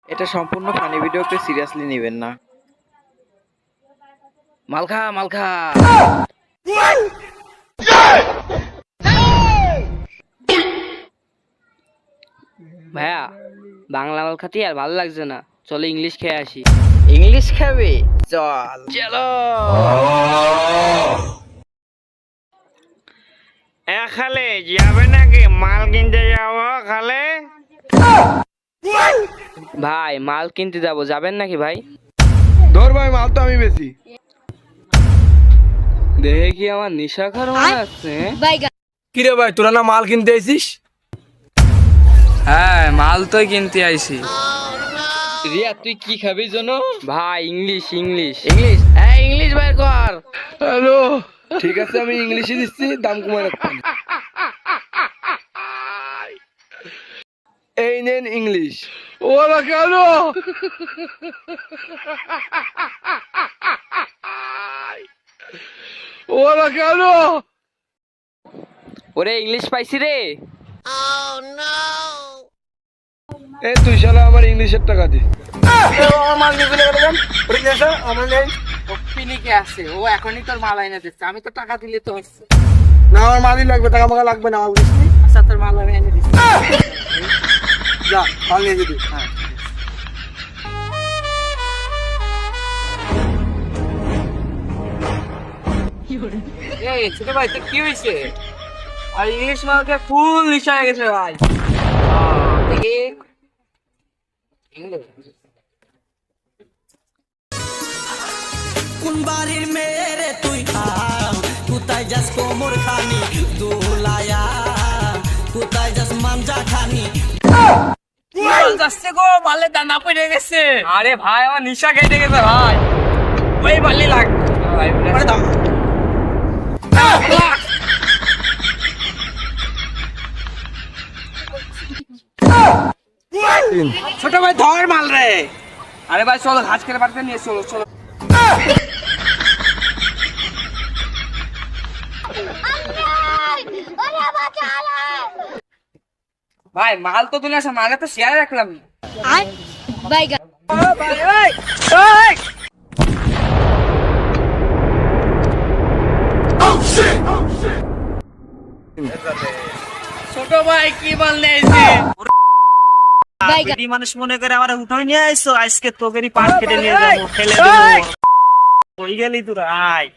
এটা সম্পূর্ণ ফানি ভিডিওকে সিরিয়াসলি নেবেন না। মালখা মালখা ভাইয়া, বাংলা মাল খাতি আর ভালো লাগছে না, চলো ইংলিশ খেয়ে আসি। ইংলিশ খাবে? চল চলো। খালে যাবে নাকি মাল কিনতে যাবো? খালে ভাই মাল কিনতে যাবো, যাবেন নাকি ভাই? ধর ভাই, মাল তো আমি বেশি। দেখে কি আমার নিশা খার মনে আছে? কিরে ভাই, তোরা না মাল কিনতে আইছিস? হ্যাঁ, মাল তো কিনতে আইছি। রিয়া তুই কি খাবি জানো? ভাই ইংলিশ ইংলিশ ইংলিশ, ইংলিশ বের কর। হ্যালো, ঠিক আছে আমি ইংলিশে দিচ্ছি, দাম কমায় রাখবেন। এই নেন ইংলিশ। ওরা কেন? ওরা কেন? ওরে ইংলিশ পাইছি রে। এ তুই শালা আমার ইংলিশের টাকা দে। পিনিকে আছে, ও এখনই তোর মাল আইনা দিচ্ছে, আমি তো টাকা দিলে তো হচ্ছে না, আমার মালই লাগবে, টাকা মাকা লাগবে না আমার বুঝলি। আচ্ছা তোর মাল আমি এনে দিচ্ছি। যা মাল নিয়ে যেতে। এই ছোট ভাই তো কি হয়েছে? আর ইংলিশ মালকে ফুল নিশা হয়ে গেছে ভাই। দেখি কোন বাড়ির মেয়ে রে তুই? কোথায় যাস কোমর খানি দুলায়া? কোথায় যাস মাঞ্জা খানি? যাচ্ছে গো, মালে দানা পড়ে গেছে। আরে ভাই আমার নিশা কেটে গেছে ভাই, ওই বালি লাগ ভাই। ছোট ভাই ধর মাল রে। আরে ভাই চলো ঘাস খেলে বাড়িতে নিয়ে চলো চলো। ভাই মাল তো তুলে আসা, মালে তো শেয়ার রাখলাম। ছোট ভাই কি মাল নিয়েছে? মানুষ মনে করে আমার উঠাই নিয়ে আইসো, আজকে তোকেরই পাট কেটে নিয়ে যাবো, ফেলে দেবো। কই গেলি তোরা? আয়।